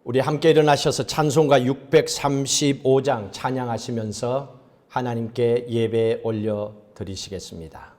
우리 함께 일어나셔서 찬송가 635장 찬양하시면서 하나님께 예배 올려 드리시겠습니다.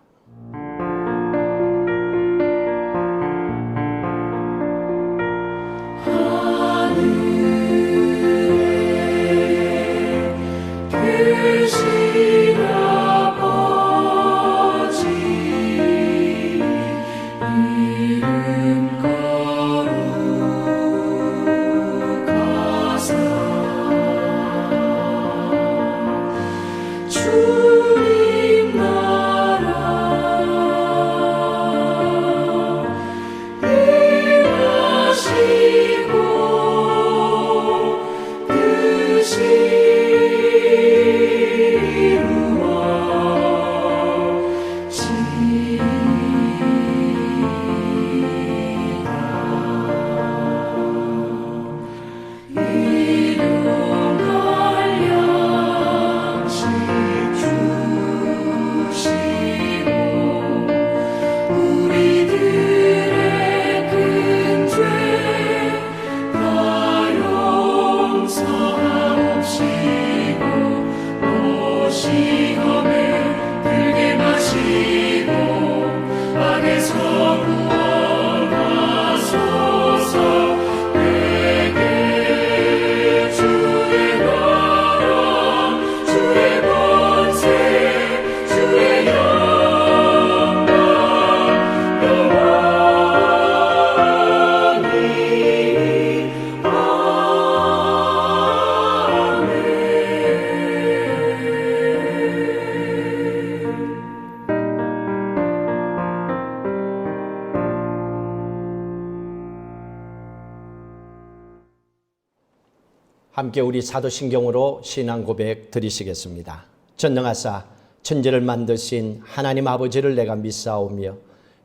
함께 우리 사도신경으로 신앙 고백 드리시겠습니다. 전능하사 천지를 만드신 하나님 아버지를 내가 믿사오며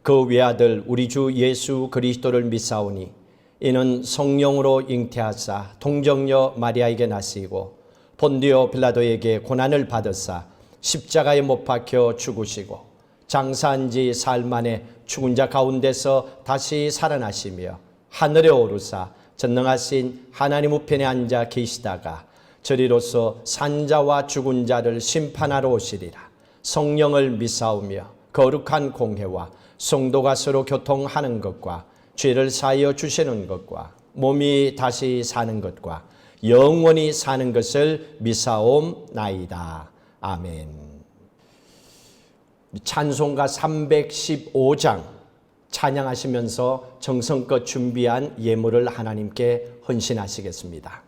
그 외아들 우리 주 예수 그리스도를 믿사오니 이는 성령으로 잉태하사 동정녀 마리아에게 나시고 본디오 빌라도에게 고난을 받으사 십자가에 못 박혀 죽으시고 장사한 지 사흘 만에 죽은 자 가운데서 다시 살아나시며 하늘에 오르사 전능하신 하나님 우편에 앉아 계시다가 저리로서 산자와 죽은 자를 심판하러 오시리라. 성령을 믿사오며 거룩한 공회와 성도가 서로 교통하는 것과 죄를 사하여 주시는 것과 몸이 다시 사는 것과 영원히 사는 것을 믿사옵나이다. 아멘. 찬송가 315장 찬양하시면서 정성껏 준비한 예물을 하나님께 헌신하시겠습니다.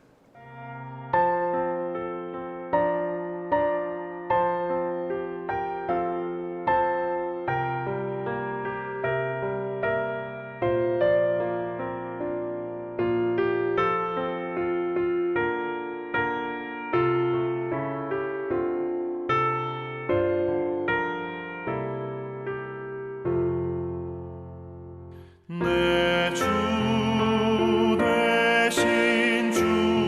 내 주 되신 주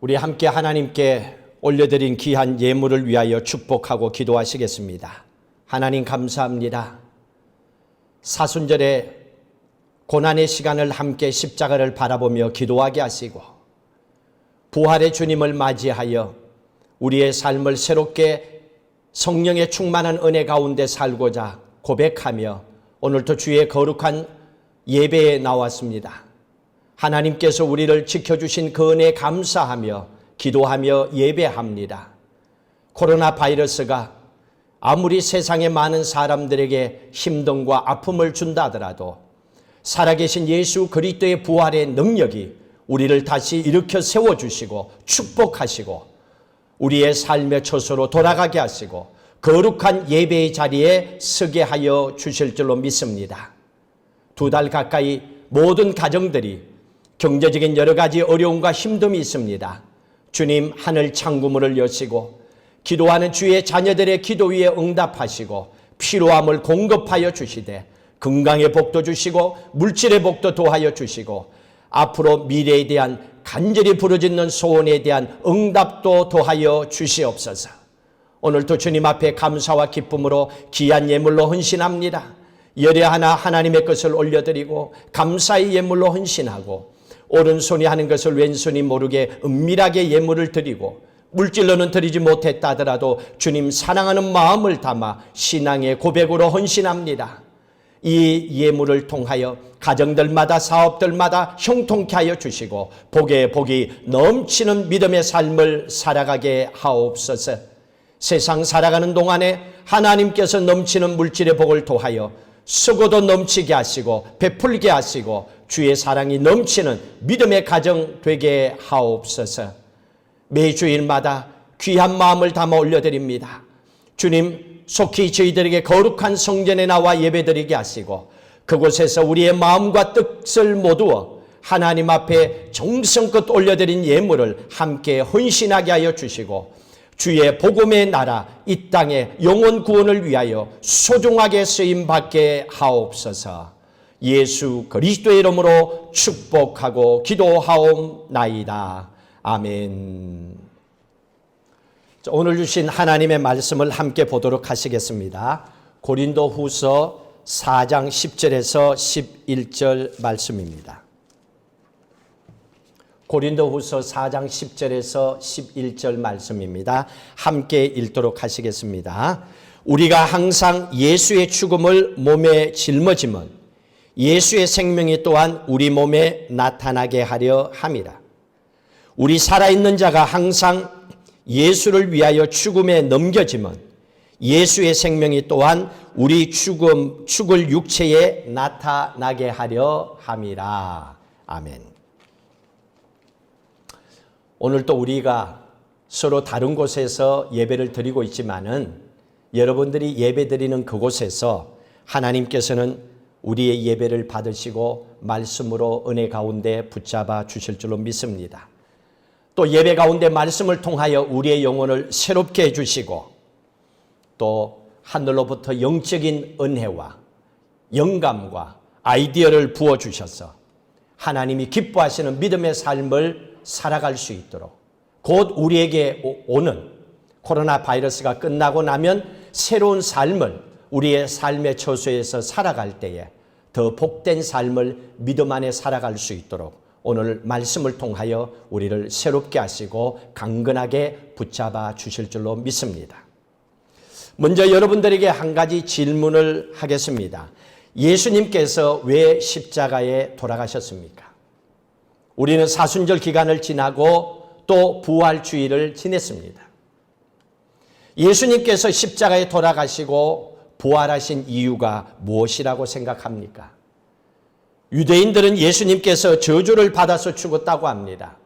우리 함께 하나님께 올려드린 귀한 예물을 위하여 축복하고 기도하시겠습니다. 하나님 감사합니다. 사순절에 고난의 시간을 함께 십자가를 바라보며 기도하게 하시고 부활의 주님을 맞이하여 우리의 삶을 새롭게 성령의 충만한 은혜 가운데 살고자 고백하며 오늘도 주의 거룩한 예배에 나왔습니다. 하나님께서 우리를 지켜주신 그 은혜에 감사하며 기도하며 예배합니다. 코로나 바이러스가 아무리 세상의 많은 사람들에게 힘듦과 아픔을 준다 하더라도 살아계신 예수 그리스도의 부활의 능력이 우리를 다시 일으켜 세워주시고 축복하시고 우리의 삶의 처소로 돌아가게 하시고 거룩한 예배의 자리에 서게 하여 주실 줄로 믿습니다. 2달 가까이 모든 가정들이 경제적인 여러 가지 어려움과 힘듦이 있습니다. 주님 하늘 창구문을 여시고 기도하는 주의 자녀들의 기도 위에 응답하시고 필요함을 공급하여 주시되 건강의 복도 주시고 물질의 복도 도하여 주시고 앞으로 미래에 대한 간절히 부르짖는 소원에 대한 응답도 도하여 주시옵소서. 오늘도 주님 앞에 감사와 기쁨으로 귀한 예물로 헌신합니다. 열애 하나 하나님의 것을 올려드리고 감사의 예물로 헌신하고 오른손이 하는 것을 왼손이 모르게 은밀하게 예물을 드리고 물질로는 드리지 못했다 하더라도 주님 사랑하는 마음을 담아 신앙의 고백으로 헌신합니다. 이 예물을 통하여 가정들마다 사업들마다 형통케 하여 주시고 복에 복이 넘치는 믿음의 삶을 살아가게 하옵소서. 세상 살아가는 동안에 하나님께서 넘치는 물질의 복을 도하여 쓰고도 넘치게 하시고 베풀게 하시고 주의 사랑이 넘치는 믿음의 가정 되게 하옵소서. 매주일마다 귀한 마음을 담아 올려드립니다. 주님 속히 저희들에게 거룩한 성전에 나와 예배드리게 하시고 그곳에서 우리의 마음과 뜻을 모두어 하나님 앞에 정성껏 올려드린 예물을 함께 헌신하게 하여 주시고 주의 복음의 나라 이 땅의 영혼 구원을 위하여 소중하게 쓰임받게 하옵소서. 예수 그리스도의 이름으로 축복하고 기도하옵나이다. 아멘. 오늘 주신 하나님의 말씀을 함께 보도록 하시겠습니다. 고린도후서 4장 10절에서 11절 말씀입니다. 고린도후서 4장 10절에서 11절 말씀입니다. 함께 읽도록 하시겠습니다. 우리가 항상 예수의 죽음을 몸에 짊어지면 예수의 생명이 또한 우리 몸에 나타나게 하려 함이라. 우리 살아있는 자가 항상 예수를 위하여 죽음에 넘겨지면 예수의 생명이 또한 우리 죽을 육체에 나타나게 하려 함이라. 아멘. 오늘 또 우리가 서로 다른 곳에서 예배를 드리고 있지만은 여러분들이 예배 드리는 그곳에서 하나님께서는 우리의 예배를 받으시고 말씀으로 은혜 가운데 붙잡아 주실 줄로 믿습니다. 또 예배 가운데 말씀을 통하여 우리의 영혼을 새롭게 해주시고 또 하늘로부터 영적인 은혜와 영감과 아이디어를 부어주셔서 하나님이 기뻐하시는 믿음의 삶을 살아갈 수 있도록 곧 우리에게 오는 코로나 바이러스가 끝나고 나면 새로운 삶을 우리의 삶의 처소에서 살아갈 때에 더 복된 삶을 믿음 안에 살아갈 수 있도록 오늘 말씀을 통하여 우리를 새롭게 하시고 강건하게 붙잡아 주실 줄로 믿습니다. 먼저 여러분들에게 한 가지 질문을 하겠습니다. 예수님께서 왜 십자가에 돌아가셨습니까? 우리는 사순절 기간을 지나고 또 부활주일을 지냈습니다. 예수님께서 십자가에 돌아가시고 부활하신 이유가 무엇이라고 생각합니까? 유대인들은 예수님께서 저주를 받아서 죽었다고 합니다.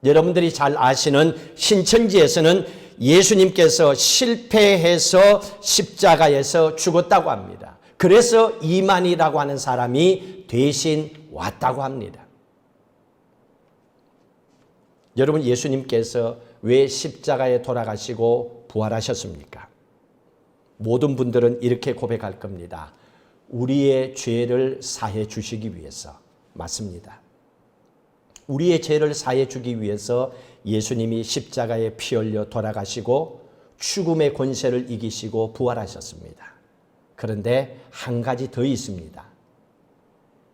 여러분들이 잘 아시는 신천지에서는 예수님께서 실패해서 십자가에서 죽었다고 합니다. 그래서 이만희라고 하는 사람이 대신 왔다고 합니다. 여러분, 예수님께서 왜 십자가에 돌아가시고 부활하셨습니까? 모든 분들은 이렇게 고백할 겁니다. 우리의 죄를 사해 주시기 위해서. 맞습니다. 우리의 죄를 사해 주기 위해서 예수님이 십자가에 피 흘려 돌아가시고 죽음의 권세를 이기시고 부활하셨습니다. 그런데 한 가지 더 있습니다.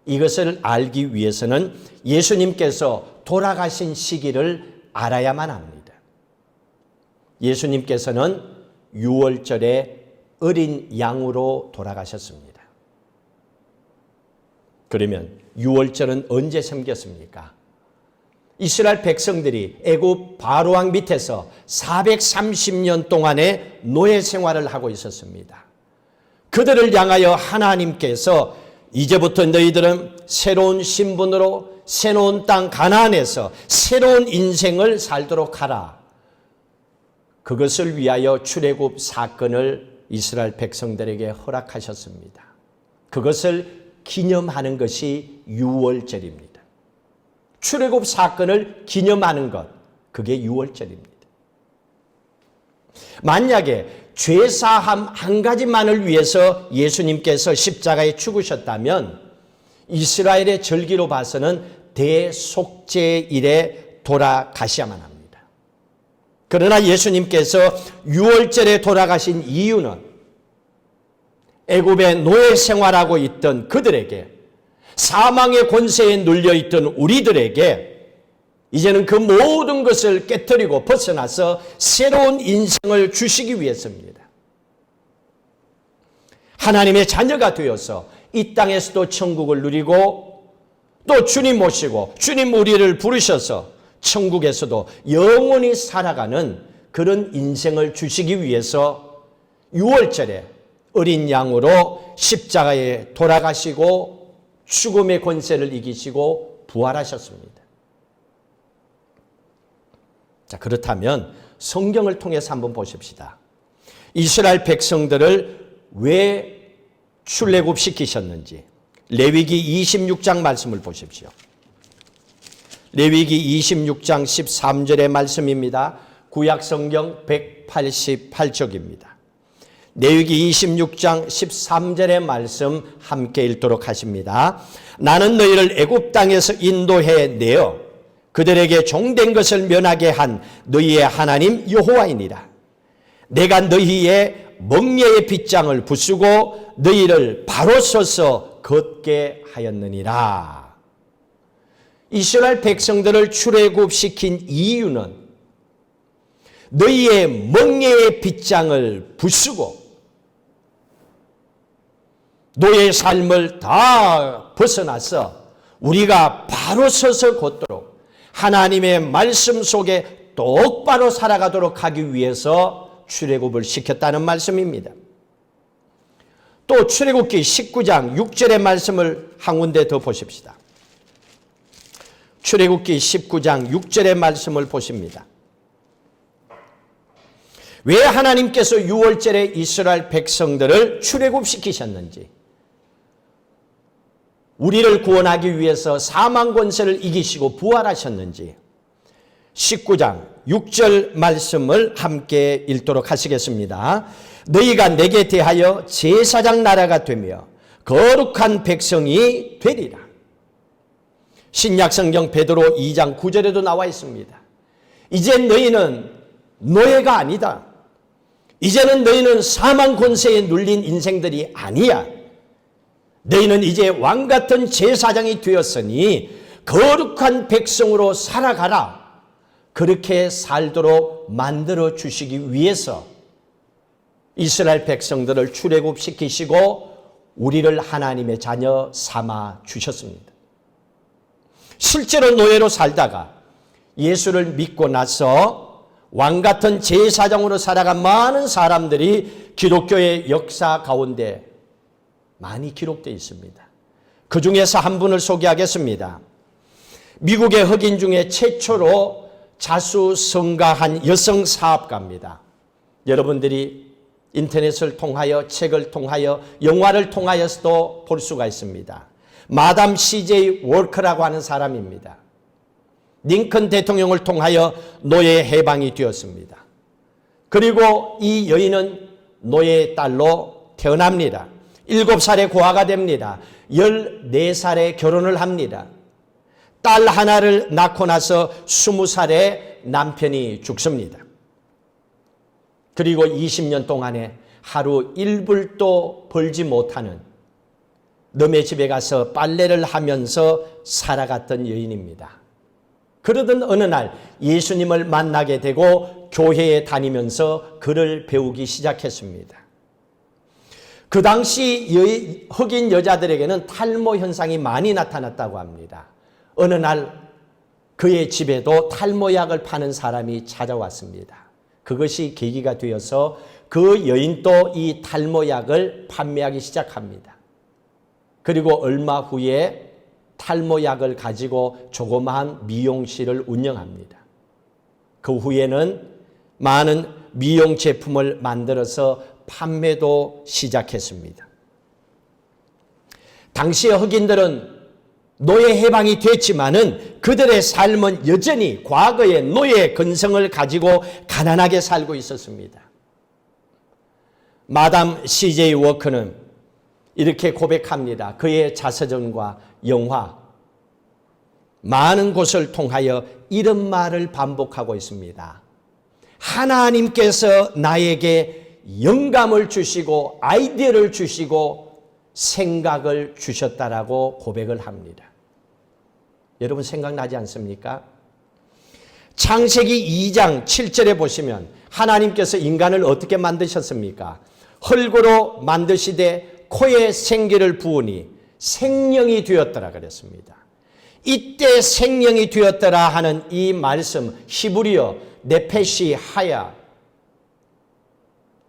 이것을 알기 위해서는 예수님께서 돌아가신 시기를 알아야만 합니다. 예수님께서는 6월절에 어린 양으로 돌아가셨습니다. 그러면 6월절은 언제 생겼습니까? 이스라엘 백성들이 애굽 바로왕 밑에서 430년 동안의 노예 생활을 하고 있었습니다. 그들을 향하여 하나님께서 이제부터 너희들은 새로운 신분으로 새로운 땅 가나안에서 새로운 인생을 살도록 하라. 그것을 위하여 출애굽 사건을 이스라엘 백성들에게 허락하셨습니다. 그것을 기념하는 것이 6월절입니다. 출애굽 사건을 기념하는 것, 그게 6월절입니다. 만약에 죄사함 한 가지만을 위해서 예수님께서 십자가에 죽으셨다면 이스라엘의 절기로 봐서는 대속죄일에 돌아가셔야만 합니다. 그러나 예수님께서 6월절에 돌아가신 이유는 애굽의 노예 생활하고 있던 그들에게, 사망의 권세에 눌려있던 우리들에게 이제는 그 모든 것을 깨뜨리고 벗어나서 새로운 인생을 주시기 위해서입니다. 하나님의 자녀가 되어서 이 땅에서도 천국을 누리고 또 주님 모시고 주님 우리를 부르셔서 천국에서도 영원히 살아가는 그런 인생을 주시기 위해서 6월절에 어린 양으로 십자가에 돌아가시고 죽음의 권세를 이기시고 부활하셨습니다. 자, 그렇다면 성경을 통해서 한번 보십시다. 이스라엘 백성들을 왜 출애굽시키셨는지 레위기 26장 말씀을 보십시오. 레위기 26장 13절의 말씀입니다. 구약성경 188쪽입니다. 레위기 26장 13절의 말씀 함께 읽도록 하십니다. 나는 너희를 애굽 땅에서 인도해 내어 그들에게 종된 것을 면하게 한 너희의 하나님 여호와이니라. 내가 너희의 멍에의 빗장을 부수고 너희를 바로 서서 걷게 하였느니라. 이스라엘 백성들을 출애굽시킨 이유는 너희의 멍에의 빗장을 부수고 너의 삶을 다 벗어나서 우리가 바로 서서 걷도록 하나님의 말씀 속에 똑바로 살아가도록 하기 위해서 출애굽을 시켰다는 말씀입니다. 또 출애굽기 19장 6절의 말씀을 한 군데 더 보십시다. 출애굽기 19장 6절의 말씀을 보십니다. 왜 하나님께서 6월절에 이스라엘 백성들을 출애굽시키셨는지, 우리를 구원하기 위해서 사망 권세를 이기시고 부활하셨는지 19장 6절 말씀을 함께 읽도록 하시겠습니다. 너희가 내게 대하여 제사장 나라가 되며 거룩한 백성이 되리라. 신약성경 베드로 2장 9절에도 나와 있습니다. 이제 너희는 노예가 아니다. 이제는 너희는 사망 권세에 눌린 인생들이 아니야. 너희는 이제 왕같은 제사장이 되었으니 거룩한 백성으로 살아가라. 그렇게 살도록 만들어 주시기 위해서 이스라엘 백성들을 출애굽시키시고 우리를 하나님의 자녀 삼아 주셨습니다. 실제로 노예로 살다가 예수를 믿고 나서 왕같은 제사장으로 살아간 많은 사람들이 기독교의 역사 가운데 많이 기록되어 있습니다. 그 중에서 한 분을 소개하겠습니다. 미국의 흑인 중에 최초로 자수성가한 여성 사업가입니다. 여러분들이 인터넷을 통하여, 책을 통하여, 영화를 통하여서도 볼 수가 있습니다. 마담 CJ 월커라고 하는 사람입니다. 링컨 대통령을 통하여 노예 해방이 되었습니다. 그리고 이 여인은 노예의 딸로 태어납니다. 7살에 고아가 됩니다. 14살에 결혼을 합니다. 딸 하나를 낳고 나서 20살에 남편이 죽습니다. 그리고 20년 동안에 하루 1불도 벌지 못하는 남의 집에 가서 빨래를 하면서 살아갔던 여인입니다. 그러던 어느 날 예수님을 만나게 되고 교회에 다니면서 글을 배우기 시작했습니다. 그 당시 흑인 여자들에게는 탈모 현상이 많이 나타났다고 합니다. 어느 날 그의 집에도 탈모약을 파는 사람이 찾아왔습니다. 그것이 계기가 되어서 그 여인도 이 탈모약을 판매하기 시작합니다. 그리고 얼마 후에 탈모약을 가지고 조그마한 미용실을 운영합니다. 그 후에는 많은 미용 제품을 만들어서 판매도 시작했습니다. 당시의 흑인들은 노예 해방이 됐지만은 그들의 삶은 여전히 과거의 노예 근성을 가지고 가난하게 살고 있었습니다. 마담 CJ 워커는 이렇게 고백합니다. 그의 자서전과 영화, 많은 곳을 통하여 이런 말을 반복하고 있습니다. 하나님께서 나에게 영감을 주시고 아이디어를 주시고 생각을 주셨다라고 고백을 합니다. 여러분 생각나지 않습니까? 창세기 2장 7절에 보시면 하나님께서 인간을 어떻게 만드셨습니까? 흙으로 만드시되 코에 생기를 부으니 생명이 되었더라 그랬습니다. 이때 생명이 되었더라 하는 이 말씀 히브리어 네페시 하야,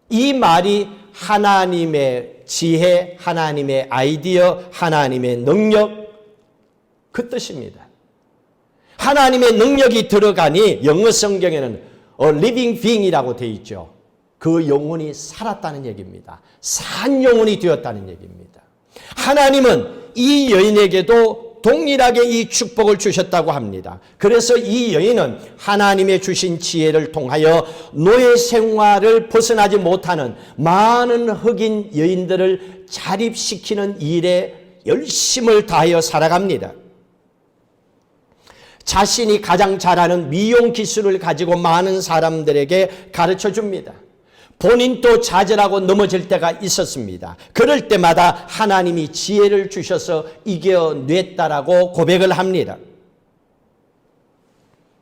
이 말이 하나님의 지혜, 하나님의 아이디어, 하나님의 능력, 그 뜻입니다. 하나님의 능력이 들어가니 영어 성경에는 a living being이라고 되어 있죠. 그 영혼이 살았다는 얘기입니다. 산 영혼이 되었다는 얘기입니다. 하나님은 이 여인에게도 동일하게 이 축복을 주셨다고 합니다. 그래서 이 여인은 하나님의 주신 지혜를 통하여 노예 생활을 벗어나지 못하는 많은 흑인 여인들을 자립시키는 일에 열심을 다하여 살아갑니다. 자신이 가장 잘하는 미용 기술을 가지고 많은 사람들에게 가르쳐 줍니다. 본인도 좌절하고 넘어질 때가 있었습니다. 그럴 때마다 하나님이 지혜를 주셔서 이겨냈다라고 고백을 합니다.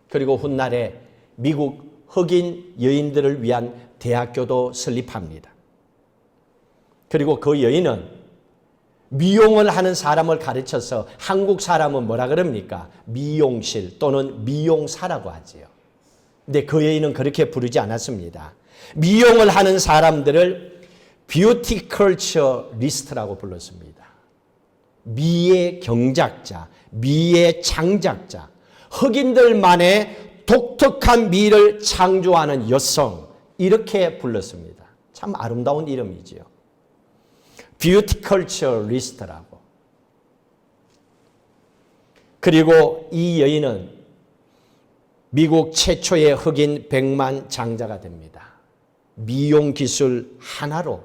그리고 훗날에 미국 흑인 여인들을 위한 대학교도 설립합니다. 그리고 그 여인은 미용을 하는 사람을 가르쳐서 한국 사람은 뭐라 그럽니까? 미용실 또는 미용사라고 하지요. 근데 그 여인은 그렇게 부르지 않았습니다. 미용을 하는 사람들을 뷰티 컬처 리스트라고 불렀습니다. 미의 경작자, 미의 창작자, 흑인들만의 독특한 미를 창조하는 여성, 이렇게 불렀습니다. 참 아름다운 이름이지요. 뷰티 컬처 리스트라고. 그리고 이 여인은 미국 최초의 흑인 백만장자가 됩니다. 미용 기술 하나로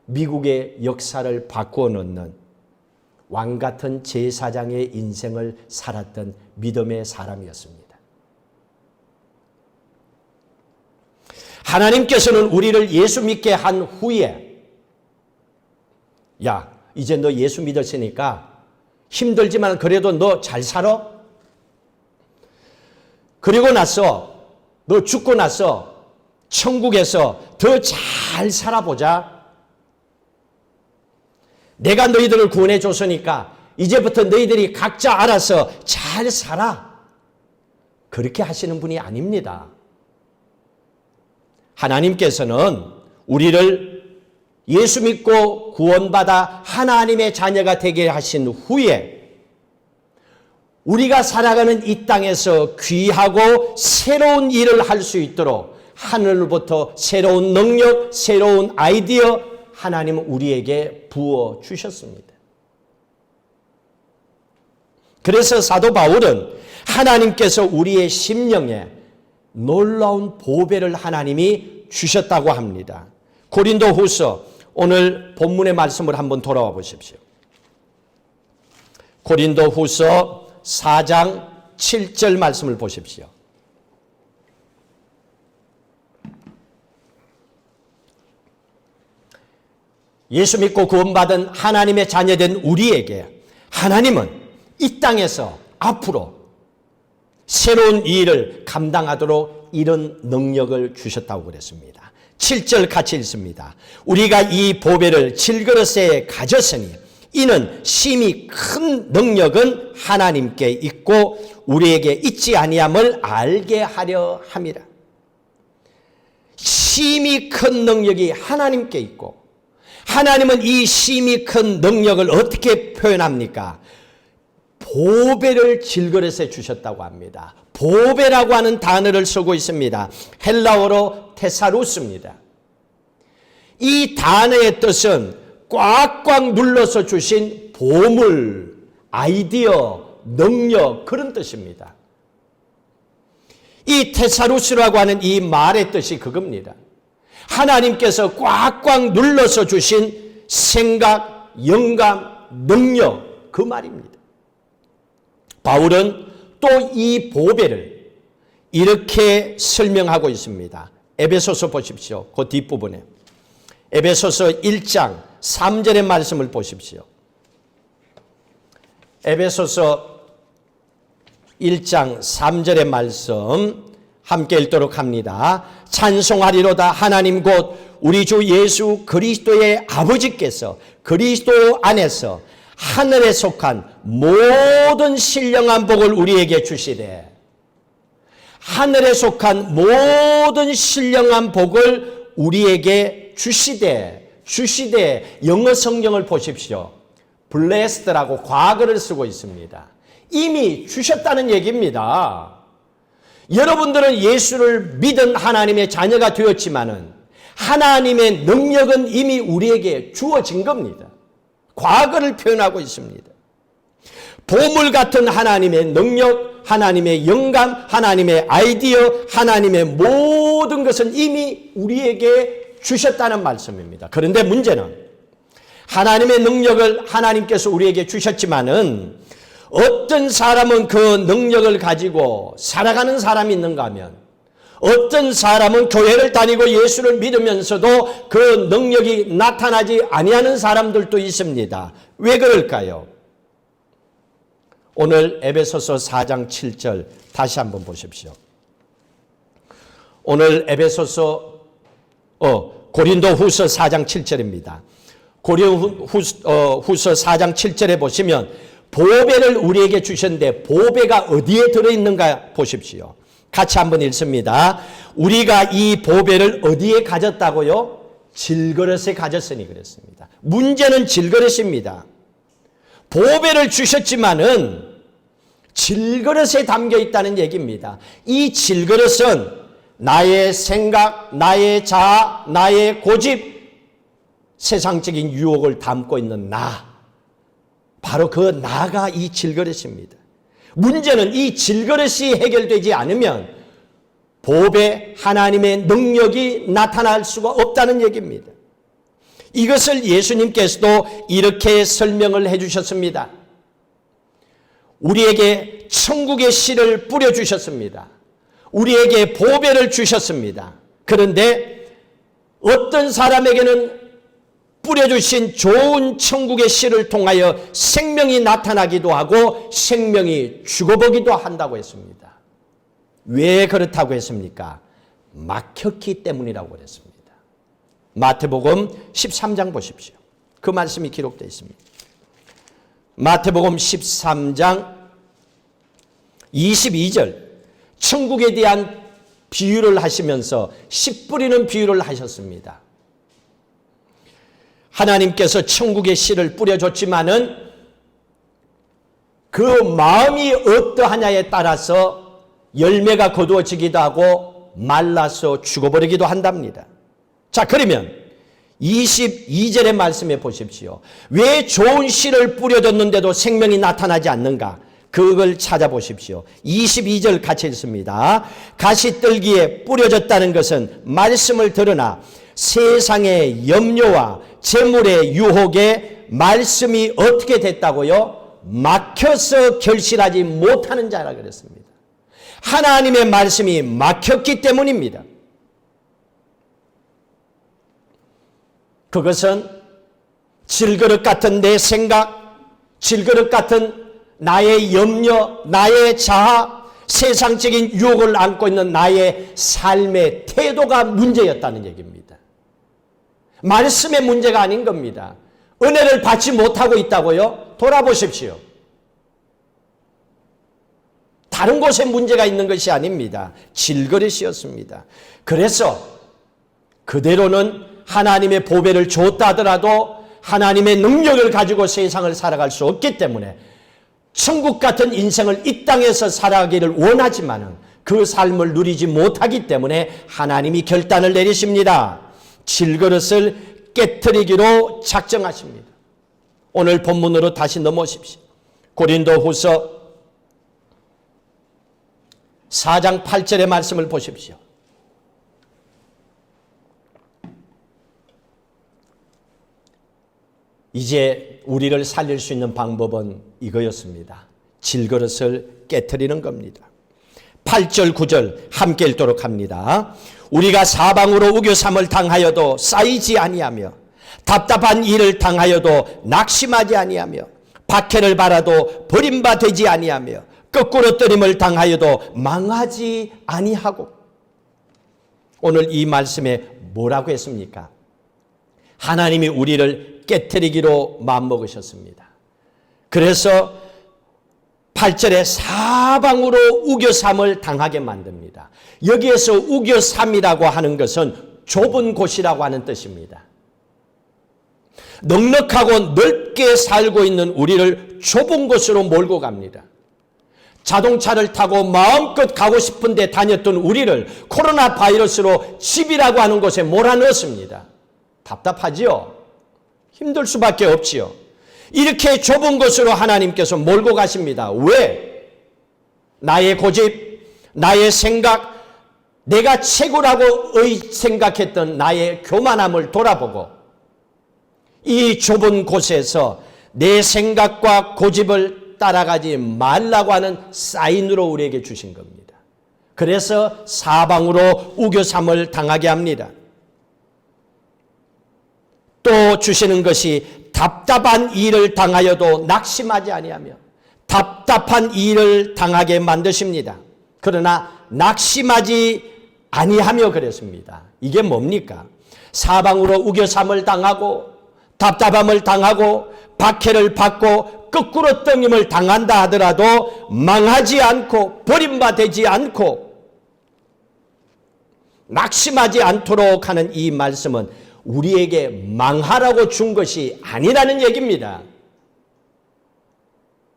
미국의 역사를 바꾸어 놓는 왕 같은 제사장의 인생을 살았던 믿음의 사람이었습니다. 하나님께서는 우리를 예수 믿게 한 후에, 야, 이제 너 예수 믿었으니까 힘들지만 그래도 너 잘 살아? 그리고 나서 너 죽고 나서 천국에서 더 잘 살아보자. 내가 너희들을 구원해 줬으니까 이제부터 너희들이 각자 알아서 잘 살아. 그렇게 하시는 분이 아닙니다. 하나님께서는 우리를 예수 믿고 구원받아 하나님의 자녀가 되게 하신 후에 우리가 살아가는 이 땅에서 귀하고 새로운 일을 할 수 있도록 하늘로부터 새로운 능력, 새로운 아이디어 하나님은 우리에게 부어 주셨습니다. 그래서 사도 바울은 하나님께서 우리의 심령에 놀라운 보배를 하나님이 주셨다고 합니다. 고린도후서 오늘 본문의 말씀을 한번 돌아와 보십시오. 고린도후서 4장 7절 말씀을 보십시오. 예수 믿고 구원받은 하나님의 자녀된 우리에게 하나님은 이 땅에서 앞으로 새로운 일을 감당하도록 이런 능력을 주셨다고 그랬습니다. 7절 같이 읽습니다. 우리가 이 보배를 질그릇에 가졌으니 이는 심히 큰 능력은 하나님께 있고 우리에게 있지 아니함을 알게 하려 함이라. 심히 큰 능력이 하나님께 있고 하나님은 이 심히 큰 능력을 어떻게 표현합니까? 보배를 질그릇에 주셨다고 합니다. 보배라고 하는 단어를 쓰고 있습니다. 헬라어로 테사루스입니다. 이 단어의 뜻은 꽉꽉 눌러서 주신 보물, 아이디어, 능력 그런 뜻입니다. 이 테사루스라고 하는 이 말의 뜻이 그겁니다. 하나님께서 꽉꽉 눌러서 주신 생각, 영감, 능력 그 말입니다. 바울은 또 이 보배를 이렇게 설명하고 있습니다. 에베소서 보십시오. 그 뒷부분에 에베소서 1장 3절의 말씀을 보십시오. 에베소서 1장 3절의 말씀 함께 읽도록 합니다. 찬송하리로다 하나님 곧 우리 주 예수 그리스도의 아버지께서 그리스도 안에서 하늘에 속한 모든 신령한 복을 우리에게 주시되 하늘에 속한 모든 신령한 복을 우리에게 주시되 영어 성경을 보십시오. blessed라고 과거를 쓰고 있습니다. 이미 주셨다는 얘기입니다. 여러분들은 예수를 믿은 하나님의 자녀가 되었지만은 하나님의 능력은 이미 우리에게 주어진 겁니다. 과거를 표현하고 있습니다. 보물 같은 하나님의 능력, 하나님의 영감, 하나님의 아이디어, 하나님의 모든 것은 이미 우리에게 주셨다는 말씀입니다. 그런데 문제는 하나님의 능력을 하나님께서 우리에게 주셨지만은 어떤 사람은 그 능력을 가지고 살아가는 사람이 있는가 하면 어떤 사람은 교회를 다니고 예수를 믿으면서도 그 능력이 나타나지 아니하는 사람들도 있습니다. 왜 그럴까요? 오늘 에베소서 4장 7절 다시 한번 보십시오. 오늘 에베소서 고린도후서 4장 7절입니다. 고린도후서 4장 7절에 보시면 보배를 우리에게 주셨는데 보배가 어디에 들어있는가 보십시오. 같이 한번 읽습니다. 우리가 이 보배를 어디에 가졌다고요? 질그릇에 가졌으니 그랬습니다. 문제는 질그릇입니다. 보배를 주셨지만은 질그릇에 담겨 있다는 얘기입니다. 이 질그릇은 나의 생각, 나의 자아, 나의 고집, 세상적인 유혹을 담고 있는 나. 바로 그 나가 이 질그릇입니다. 문제는 이 질그릇이 해결되지 않으면 보배 하나님의 능력이 나타날 수가 없다는 얘기입니다. 이것을 예수님께서도 이렇게 설명을 해 주셨습니다. 우리에게 천국의 씨를 뿌려주셨습니다. 우리에게 보배를 주셨습니다. 그런데 어떤 사람에게는 뿌려주신 좋은 천국의 씨를 통하여 생명이 나타나기도 하고 생명이 죽어보기도 한다고 했습니다. 왜 그렇다고 했습니까? 막혔기 때문이라고 그랬습니다. 마태복음 13장 보십시오. 그 말씀이 기록되어 있습니다. 마태복음 13장 22절 천국에 대한 비유를 하시면서 씨 뿌리는 비유를 하셨습니다. 하나님께서 천국의 씨를 뿌려줬지만은 그 마음이 어떠하냐에 따라서 열매가 거두어지기도 하고 말라서 죽어버리기도 한답니다. 자, 그러면 22절의 말씀에 보십시오. 왜 좋은 씨를 뿌려줬는데도 생명이 나타나지 않는가? 그걸 찾아보십시오. 22절 같이 읽습니다. 가시떨기에 뿌려졌다는 것은 말씀을 들으나 세상의 염려와 재물의 유혹에 말씀이 어떻게 됐다고요? 막혀서 결실하지 못하는 자라 그랬습니다. 하나님의 말씀이 막혔기 때문입니다. 그것은 질그릇 같은 내 생각, 질그릇 같은 나의 염려, 나의 자아, 세상적인 유혹을 안고 있는 나의 삶의 태도가 문제였다는 얘기입니다. 말씀의 문제가 아닌 겁니다. 은혜를 받지 못하고 있다고요? 돌아보십시오. 다른 곳에 문제가 있는 것이 아닙니다. 질그릇이었습니다. 그래서 그대로는 하나님의 보배를 줬다 하더라도 하나님의 능력을 가지고 세상을 살아갈 수 없기 때문에 천국 같은 인생을 이 땅에서 살아가기를 원하지만은 그 삶을 누리지 못하기 때문에 하나님이 결단을 내리십니다. 질그릇을 깨트리기로 작정하십니다. 오늘 본문으로 다시 넘어오십시오. 고린도후서 4장 8절의 말씀을 보십시오. 이제 우리를 살릴 수 있는 방법은 이거였습니다. 질그릇을 깨트리는 겁니다. 8절 9절 함께 읽도록 합니다. 우리가 사방으로 우겨삼을 당하여도 쌓이지 아니하며 답답한 일을 당하여도 낙심하지 아니하며 박해를 받아도 버림받지 아니하며 거꾸로 뜨림을 당하여도 망하지 아니하고. 오늘 이 말씀에 뭐라고 했습니까? 하나님이 우리를 깨트리기로 마음먹으셨습니다. 그래서 8절에 사방으로 우겨삼을 당하게 만듭니다. 여기에서 우겨삼이라고 하는 것은 좁은 곳이라고 하는 뜻입니다. 넉넉하고 넓게 살고 있는 우리를 좁은 곳으로 몰고 갑니다. 자동차를 타고 마음껏 가고 싶은 데 다녔던 우리를 코로나 바이러스로 집이라고 하는 곳에 몰아넣었습니다. 답답하지요? 힘들 수밖에 없지요. 이렇게 좁은 곳으로 하나님께서 몰고 가십니다. 왜? 나의 고집, 나의 생각, 내가 최고라고 생각했던 나의 교만함을 돌아보고 이 좁은 곳에서 내 생각과 고집을 따라가지 말라고 하는 사인으로 우리에게 주신 겁니다. 그래서 사방으로 우겨삼을 당하게 합니다. 또 주시는 것이 답답한 일을 당하여도 낙심하지 아니하며 답답한 일을 당하게 만드십니다. 그러나 낙심하지 아니하며 그랬습니다. 이게 뭡니까? 사방으로 우겨삼을 당하고 답답함을 당하고 박해를 받고 거꾸로 떠임을 당한다 하더라도 망하지 않고 버림받지 않고 낙심하지 않도록 하는 이 말씀은 우리에게 망하라고 준 것이 아니라는 얘기입니다.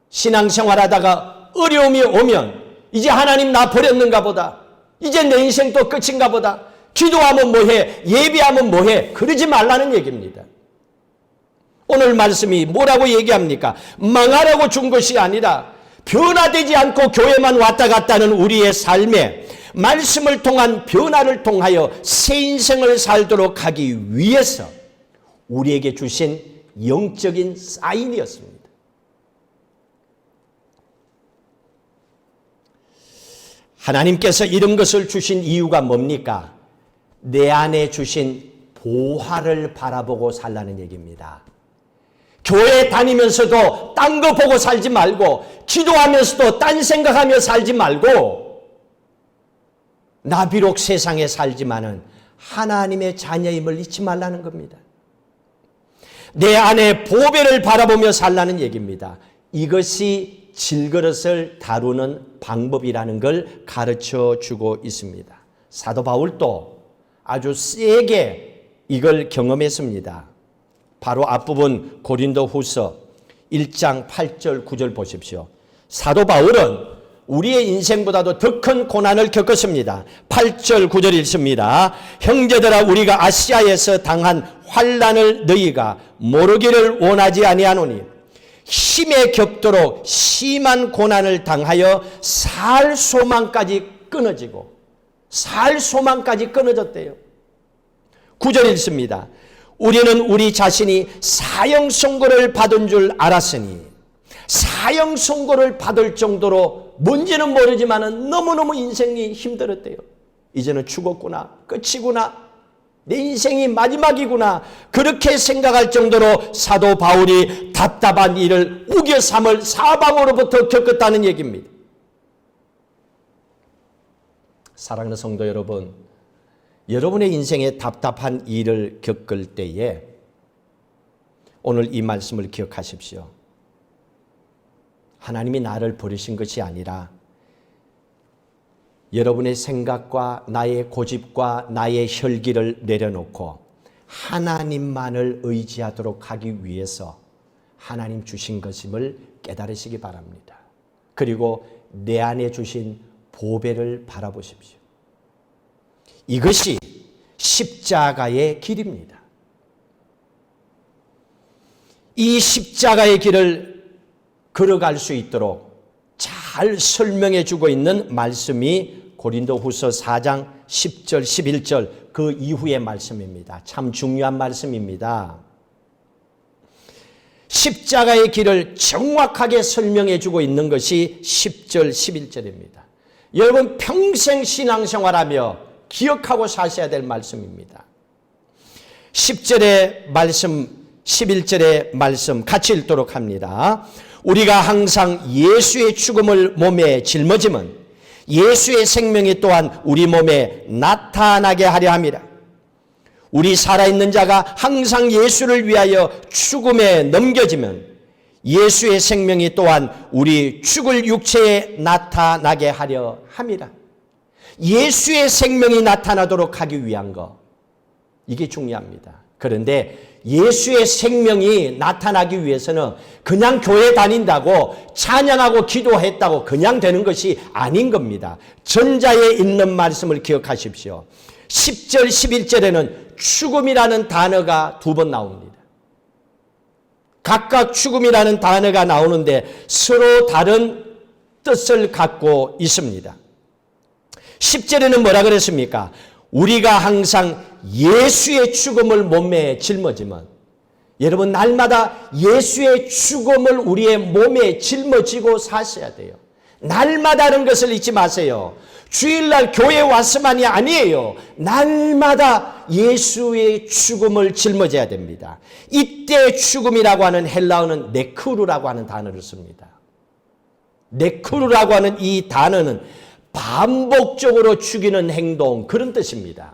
신앙생활하다가 어려움이 오면 이제 하나님 나 버렸는가 보다. 이제 내 인생도 끝인가 보다. 기도하면 뭐해? 예배하면 뭐해? 그러지 말라는 얘기입니다. 오늘 말씀이 뭐라고 얘기합니까? 망하라고 준 것이 아니라 변화되지 않고 교회만 왔다 갔다 하는 우리의 삶에 말씀을 통한 변화를 통하여 새 인생을 살도록 하기 위해서 우리에게 주신 영적인 사인이었습니다. 하나님께서 이런 것을 주신 이유가 뭡니까? 내 안에 주신 보화를 바라보고 살라는 얘기입니다. 교회 다니면서도 딴 거 보고 살지 말고 기도하면서도 딴 생각하며 살지 말고 나 비록 세상에 살지만은 하나님의 자녀임을 잊지 말라는 겁니다. 내 안에 보배를 바라보며 살라는 얘기입니다. 이것이 질그릇을 다루는 방법이라는 걸 가르쳐 주고 있습니다. 사도 바울도 아주 세게 이걸 경험했습니다. 바로 앞부분 고린도후서 1장 8절 9절 보십시오. 사도 바울은 우리의 인생보다도 더 큰 고난을 겪었습니다. 8절 9절 읽습니다. 형제들아 우리가 아시아에서 당한 환난을 너희가 모르기를 원하지 아니하노니 힘에 겹도록 심한 고난을 당하여 살 소망까지 끊어지고 살 소망까지 끊어졌대요. 9절 읽습니다. 우리는 우리 자신이 사형 선고를 받은 줄 알았으니 사형 선고를 받을 정도로 뭔지는 모르지만 너무너무 인생이 힘들었대요. 이제는 죽었구나, 끝이구나, 내 인생이 마지막이구나, 그렇게 생각할 정도로 사도 바울이 답답한 일을 우겨 삼을 사방으로부터 겪었다는 얘기입니다. 사랑하는 성도 여러분, 여러분의 인생에 답답한 일을 겪을 때에 오늘 이 말씀을 기억하십시오. 하나님이 나를 버리신 것이 아니라 여러분의 생각과 나의 고집과 나의 혈기를 내려놓고 하나님만을 의지하도록 하기 위해서 하나님 주신 것임을 깨달으시기 바랍니다. 그리고 내 안에 주신 보배를 바라보십시오. 이것이 십자가의 길입니다. 이 십자가의 길을 걸어갈 수 있도록 잘 설명해 주고 있는 말씀이 고린도후서 4장 10절 11절 그 이후의 말씀입니다. 참 중요한 말씀입니다. 십자가의 길을 정확하게 설명해 주고 있는 것이 10절 11절입니다. 여러분 평생 신앙생활하며 기억하고 사셔야 될 말씀입니다. 10절의 말씀 11절의 말씀 같이 읽도록 합니다. 우리가 항상 예수의 죽음을 몸에 짊어지면 예수의 생명이 또한 우리 몸에 나타나게 하려 함이라. 우리 살아있는 자가 항상 예수를 위하여 죽음에 넘겨지면 예수의 생명이 또한 우리 죽을 육체에 나타나게 하려 함이라. 예수의 생명이 나타나도록 하기 위한 것, 이게 중요합니다. 그런데 예수의 생명이 나타나기 위해서는 그냥 교회 다닌다고 찬양하고 기도했다고 그냥 되는 것이 아닌 겁니다. 전자에 있는 말씀을 기억하십시오. 10절 11절에는 죽음이라는 단어가 2번 나옵니다. 각각 죽음이라는 단어가 나오는데 서로 다른 뜻을 갖고 있습니다. 10절에는 뭐라 그랬습니까? 우리가 항상 예수의 죽음을 몸에 짊어지면, 여러분 날마다 예수의 죽음을 우리의 몸에 짊어지고 사셔야 돼요. 날마다는 것을 잊지 마세요. 주일날 교회 왔으만이 아니에요. 날마다 예수의 죽음을 짊어져야 됩니다. 이때 죽음이라고 하는 헬라어는 네크루라고 하는 단어를 씁니다. 네크루라고 하는 이 단어는 반복적으로 죽이는 행동, 그런 뜻입니다.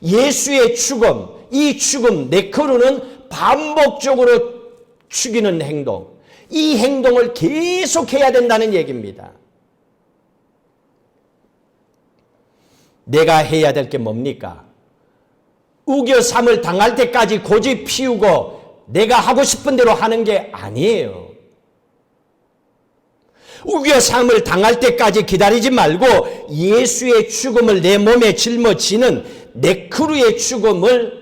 예수의 죽음, 이 죽음, 네크루는 반복적으로 죽이는 행동, 이 행동을 계속해야 된다는 얘기입니다. 내가 해야 될 게 뭡니까? 우겨삼을 당할 때까지 고집 피우고 내가 하고 싶은 대로 하는 게 아니에요. 우겨삼을 당할 때까지 기다리지 말고 예수의 죽음을 내 몸에 짊어지는 네크루의 죽음을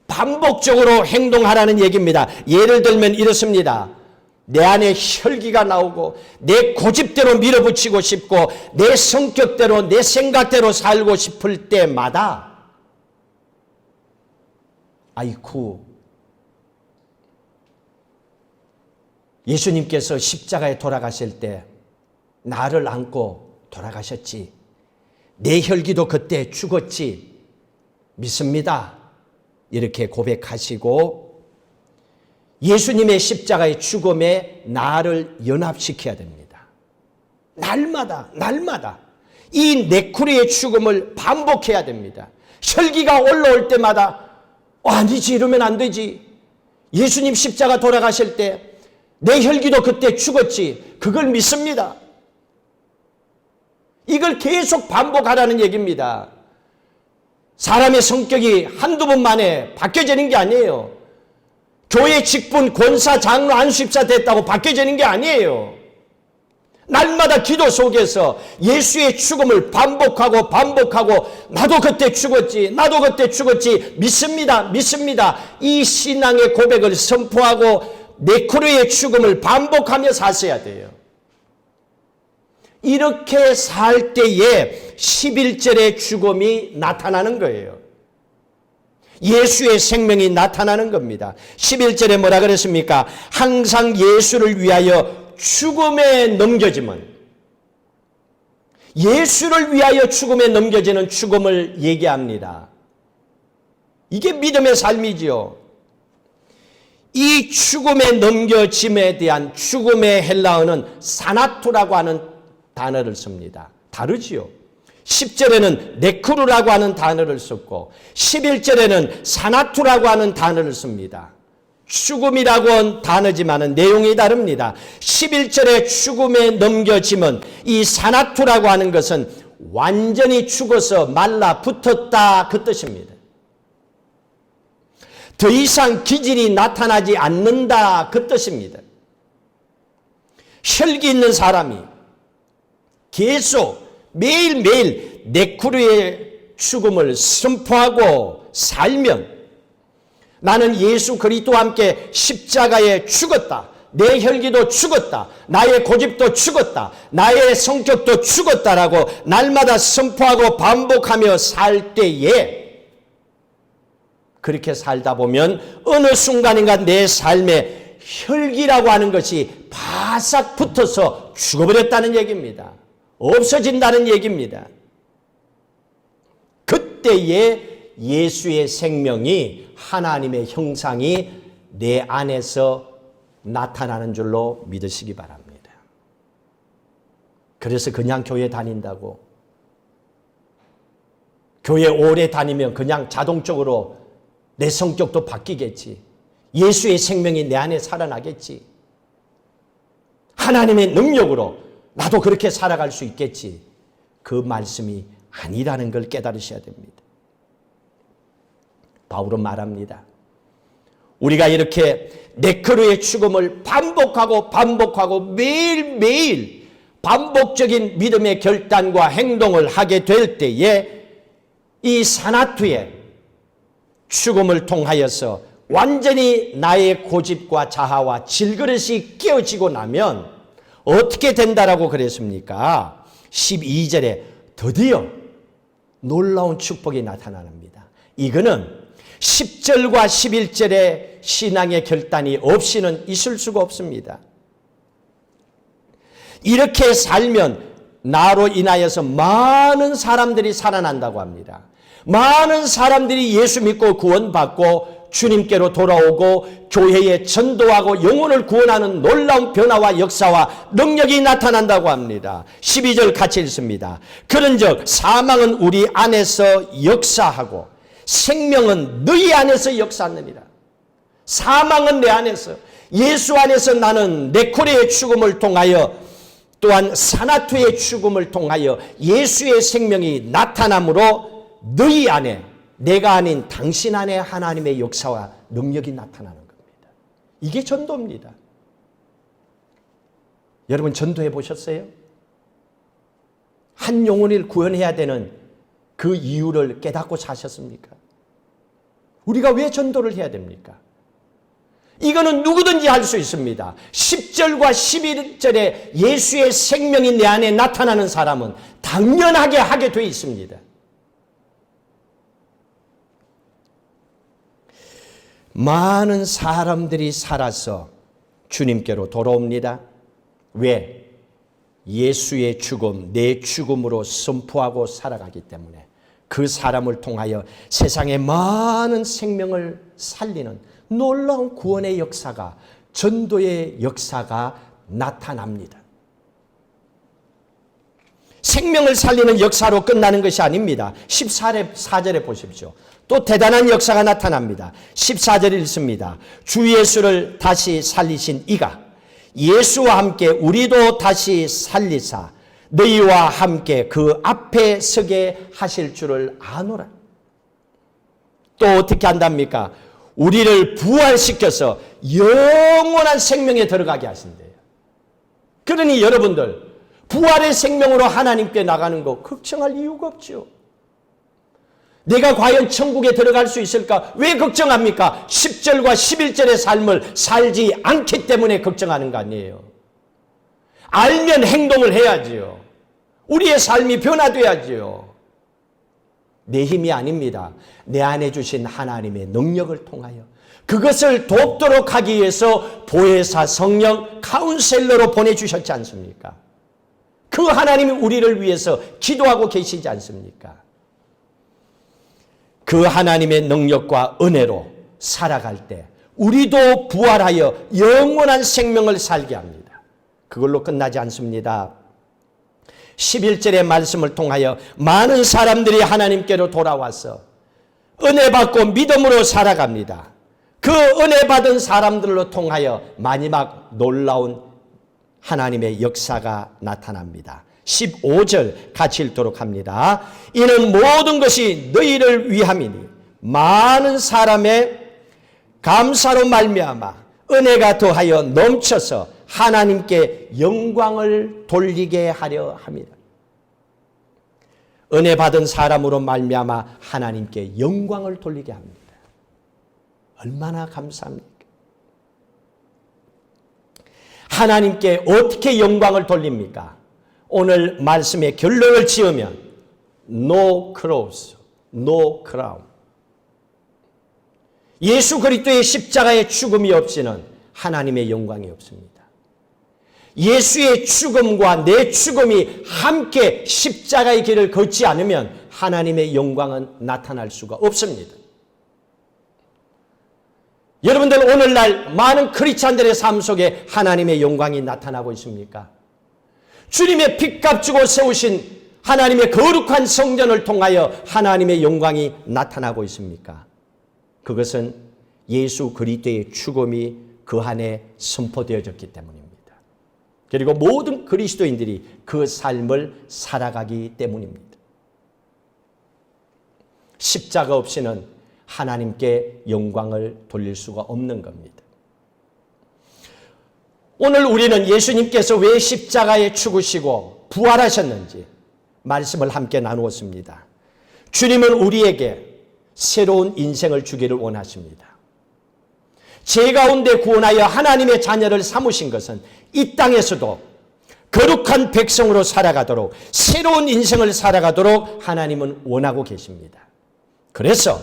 반복적으로 행동하라는 얘기입니다. 예를 들면 이렇습니다. 내 안에 혈기가 나오고 내 고집대로 밀어붙이고 싶고 내 성격대로 내 생각대로 살고 싶을 때마다 아이쿠, 예수님께서 십자가에 돌아가실 때 나를 안고 돌아가셨지. 내 혈기도 그때 죽었지. 믿습니다. 이렇게 고백하시고 예수님의 십자가의 죽음에 나를 연합시켜야 됩니다. 날마다 이 네크루의 죽음을 반복해야 됩니다. 혈기가 올라올 때마다 아니지, 이러면 안 되지. 예수님 십자가 돌아가실 때 내 혈기도 그때 죽었지. 그걸 믿습니다. 이걸 계속 반복하라는 얘기입니다. 사람의 성격이 한두 번 만에 바뀌어지는 게 아니에요. 교회 직분, 권사, 장로, 안수입사 됐다고 바뀌어지는 게 아니에요. 날마다 기도 속에서 예수의 죽음을 반복하고 나도 그때 죽었지, 나도 그때 죽었지, 믿습니다. 이 신앙의 고백을 선포하고 네크루의 죽음을 반복하며 사셔야 돼요. 이렇게 살 때에 11절의 죽음이 나타나는 거예요. 예수의 생명이 나타나는 겁니다. 11절에 뭐라 그랬습니까? 항상 예수를 위하여 죽음에 넘겨지면, 예수를 위하여 죽음에 넘겨지는 죽음을 얘기합니다. 이게 믿음의 삶이지요. 이 죽음에 넘겨짐에 대한 죽음의 헬라어는 사나투라고 하는 단어를 씁니다. 다르지요. 10절에는 네크루라고 하는 단어를 썼고 11절에는 사나투라고 하는 단어를 씁니다. 죽음이라고 한 단어지만 내용이 다릅니다. 11절에 죽음에 넘겨짐은 이 사나투라고 하는 것은 완전히 죽어서 말라붙었다 그 뜻입니다. 더 이상 기질이 나타나지 않는다 그 뜻입니다. 혈기 있는 사람이 계속 매일매일 네크루의 죽음을 선포하고 살면, 나는 예수 그리스도와 함께 십자가에 죽었다, 내 혈기도 죽었다, 나의 고집도 죽었다, 나의 성격도 죽었다라고 날마다 선포하고 반복하며 살 때에, 그렇게 살다 보면 어느 순간인가 내 삶에 혈기라고 하는 것이 바싹 붙어서 죽어버렸다는 얘기입니다. 없어진다는 얘기입니다. 그때에 예수의 생명이, 하나님의 형상이 내 안에서 나타나는 줄로 믿으시기 바랍니다. 그래서 그냥 교회 다닌다고, 교회 오래 다니면 그냥 자동적으로 내 성격도 바뀌겠지, 예수의 생명이 내 안에 살아나겠지, 하나님의 능력으로 나도 그렇게 살아갈 수 있겠지, 그 말씀이 아니라는 걸 깨달으셔야 됩니다. 바울은 말합니다. 우리가 이렇게 네크루의 죽음을 반복하고 매일매일 반복적인 믿음의 결단과 행동을 하게 될 때에 이 사나투의 죽음을 통하여서 완전히 나의 고집과 자아와 질그릇이 깨어지고 나면 어떻게 된다라고 그랬습니까? 12절에 드디어 놀라운 축복이 나타납니다. 이거는 10절과 11절의 신앙의 결단이 없이는 있을 수가 없습니다. 이렇게 살면 나로 인하여서 많은 사람들이 살아난다고 합니다. 많은 사람들이 예수 믿고 구원받고 주님께로 돌아오고 교회에 전도하고 영혼을 구원하는 놀라운 변화와 역사와 능력이 나타난다고 합니다. 12절 같이 읽습니다. 그런즉 사망은 우리 안에서 역사하고 생명은 너희 안에서 역사하느니라. 사망은 내 안에서, 예수 안에서 나는 네코레의 죽음을 통하여, 또한 사나투의 죽음을 통하여 예수의 생명이 나타남으로 너희 안에, 내가 아닌 당신 안에 하나님의 역사와 능력이 나타나는 겁니다. 이게 전도입니다. 여러분 전도해 보셨어요? 한 영혼을 구원해야 되는 그 이유를 깨닫고 사셨습니까? 우리가 왜 전도를 해야 됩니까? 이거는 누구든지 할 수 있습니다. 10절과 11절에 예수의 생명이 내 안에 나타나는 사람은 당연하게 하게 돼 있습니다. 많은 사람들이 살아서 주님께로 돌아옵니다. 왜? 예수의 죽음, 내 죽음으로 선포하고 살아가기 때문에 그 사람을 통하여 세상의 많은 생명을 살리는 놀라운 구원의 역사가, 전도의 역사가 나타납니다. 생명을 살리는 역사로 끝나는 것이 아닙니다. 14절에 보십시오. 또 대단한 역사가 나타납니다. 14절 읽습니다. 주 예수를 다시 살리신 이가 예수와 함께 우리도 다시 살리사 너희와 함께 그 앞에 서게 하실 줄을 아노라. 또 어떻게 한답니까? 우리를 부활시켜서 영원한 생명에 들어가게 하신대요. 그러니 여러분들 부활의 생명으로 하나님께 나가는 거 걱정할 이유가 없죠. 내가 과연 천국에 들어갈 수 있을까? 왜 걱정합니까? 10절과 11절의 삶을 살지 않기 때문에 걱정하는 거 아니에요. 알면 행동을 해야지요. 우리의 삶이 변화돼야지요. 내 힘이 아닙니다. 내 안에 주신 하나님의 능력을 통하여 그것을 돕도록 하기 위해서 보혜사 성령 카운셀러로 보내주셨지 않습니까? 그 하나님이 우리를 위해서 기도하고 계시지 않습니까? 그 하나님의 능력과 은혜로 살아갈 때 우리도 부활하여 영원한 생명을 살게 합니다. 그걸로 끝나지 않습니다. 11절의 말씀을 통하여 많은 사람들이 하나님께로 돌아와서 은혜 받고 믿음으로 살아갑니다. 그 은혜 받은 사람들로 통하여 마지막 놀라운 하나님의 역사가 나타납니다. 15절 같이 읽도록 합니다. 이는 모든 것이 너희를 위함이니 많은 사람의 감사로 말미암아 은혜가 더하여 넘쳐서 하나님께 영광을 돌리게 하려 합니다. 은혜 받은 사람으로 말미암아 하나님께 영광을 돌리게 합니다. 얼마나 감사합니까? 하나님께 어떻게 영광을 돌립니까? 오늘 말씀의 결론을 지으면 No cross, no crown. 예수 그리스도의 십자가의 죽음이 없이는 하나님의 영광이 없습니다. 예수의 죽음과 내 죽음이 함께 십자가의 길을 걷지 않으면 하나님의 영광은 나타날 수가 없습니다. 여러분들 오늘날 많은 크리스찬들의 삶 속에 하나님의 영광이 나타나고 있습니까? 주님의 핏값 주고 세우신 하나님의 거룩한 성전을 통하여 하나님의 영광이 나타나고 있습니까? 그것은 예수 그리스도의 죽음이 그 안에 선포되어졌기 때문입니다. 그리고 모든 그리스도인들이 그 삶을 살아가기 때문입니다. 십자가 없이는 하나님께 영광을 돌릴 수가 없는 겁니다. 오늘 우리는 예수님께서 왜 십자가에 죽으시고 부활하셨는지 말씀을 함께 나누었습니다. 주님은 우리에게 새로운 인생을 주기를 원하십니다. 죄 가운데 구원하여 하나님의 자녀를 삼으신 것은 이 땅에서도 거룩한 백성으로 살아가도록 새로운 인생을 살아가도록 하나님은 원하고 계십니다. 그래서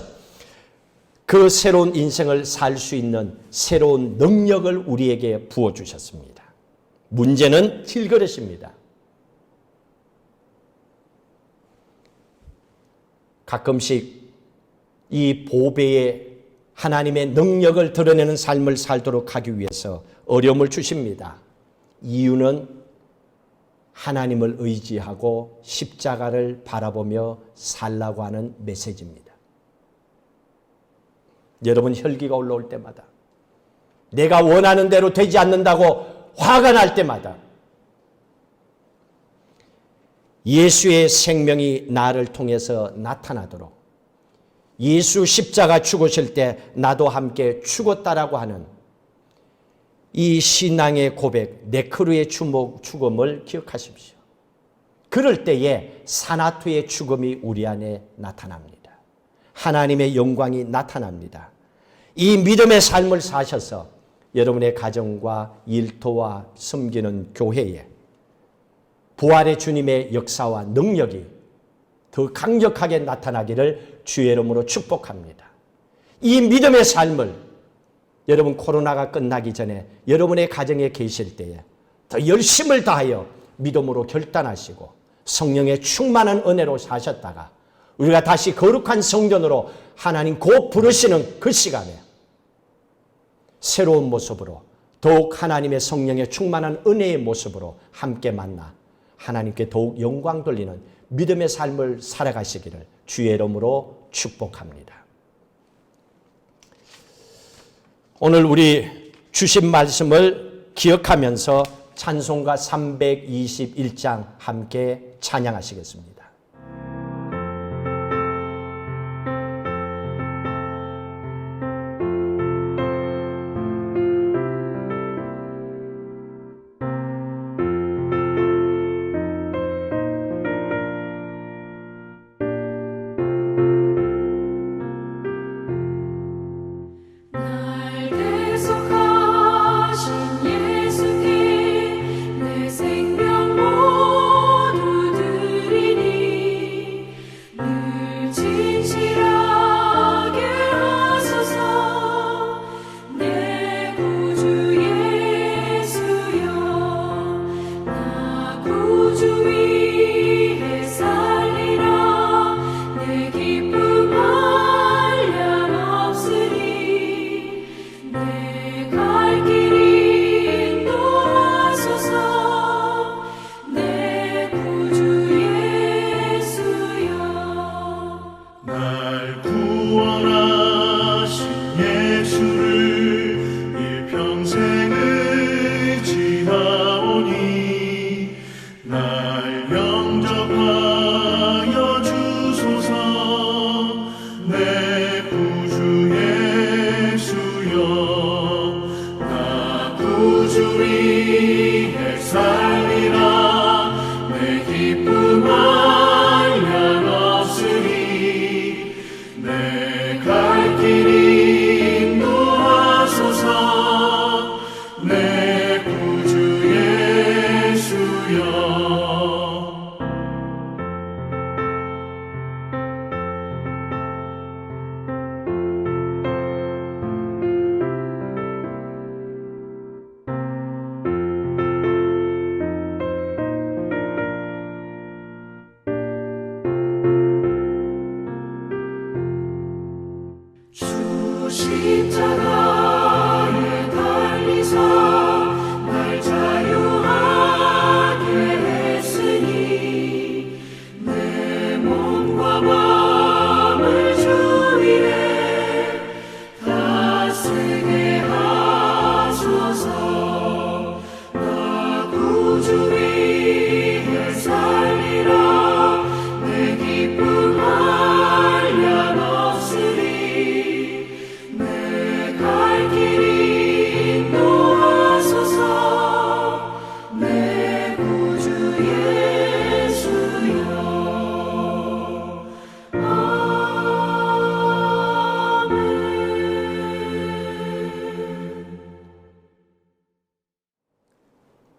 그 새로운 인생을 살 수 있는 새로운 능력을 우리에게 부어주셨습니다. 문제는 질그릇입니다. 가끔씩 이 보배의 하나님의 능력을 드러내는 삶을 살도록 하기 위해서 어려움을 주십니다. 이유는 하나님을 의지하고 십자가를 바라보며 살라고 하는 메시지입니다. 여러분 혈기가 올라올 때마다 내가 원하는 대로 되지 않는다고 화가 날 때마다 예수의 생명이 나를 통해서 나타나도록 예수 십자가 죽으실 때 나도 함께 죽었다라고 하는 이 신앙의 고백, 네크루의 죽음을 기억하십시오. 그럴 때에 사나투의 죽음이 우리 안에 나타납니다. 하나님의 영광이 나타납니다. 이 믿음의 삶을 사셔서 여러분의 가정과 일터와 섬기는 교회에 부활의 주님의 역사와 능력이 더 강력하게 나타나기를 주의 이름으로 축복합니다. 이 믿음의 삶을 여러분 코로나가 끝나기 전에 여러분의 가정에 계실 때에 더 열심을 다하여 믿음으로 결단하시고 성령의 충만한 은혜로 사셨다가 우리가 다시 거룩한 성전으로 하나님 곧 부르시는 그 시간에 새로운 모습으로 더욱 하나님의 성령의 충만한 은혜의 모습으로 함께 만나 하나님께 더욱 영광 돌리는 믿음의 삶을 살아가시기를 주의 이름으로 축복합니다. 오늘 우리 주신 말씀을 기억하면서 찬송가 321장 함께 찬양하시겠습니다. 예수께 내 생명 모두 드리니 나 구주 위에 살리라. 내 기쁨 한량 없으리. 내 갈 길이 인도하소서. 내 구주 예수여. 십자가에 달리사 날 자유하게 했으니 내 몸과 마음을 주 위에 다스게 하소서. 나 구주 위에 살리라. 내 기쁨 한량 없으리. 갈 길이 인도하소서. 내 구주 예수여. 아멘.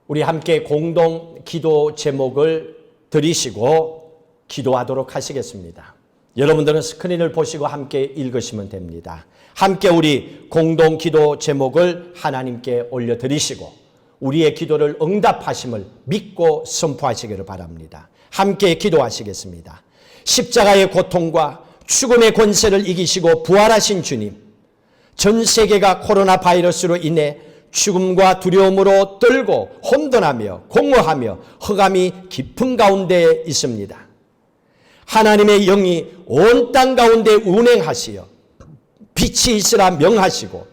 우리 함께 공동 기도 제목을 들으시고 기도하도록 하시겠습니다. 여러분들은 스크린을 보시고 함께 읽으시면 됩니다. 함께 우리 공동 기도 제목을 하나님께 올려드리시고 우리의 기도를 응답하심을 믿고 선포하시기를 바랍니다. 함께 기도하시겠습니다. 십자가의 고통과 죽음의 권세를 이기시고 부활하신 주님, 전 세계가 코로나 바이러스로 인해 죽음과 두려움으로 떨고 혼돈하며 공허하며 흑암이 깊은 가운데 있습니다. 하나님의 영이 온 땅 가운데 운행하시어 빛이 있으라 명하시고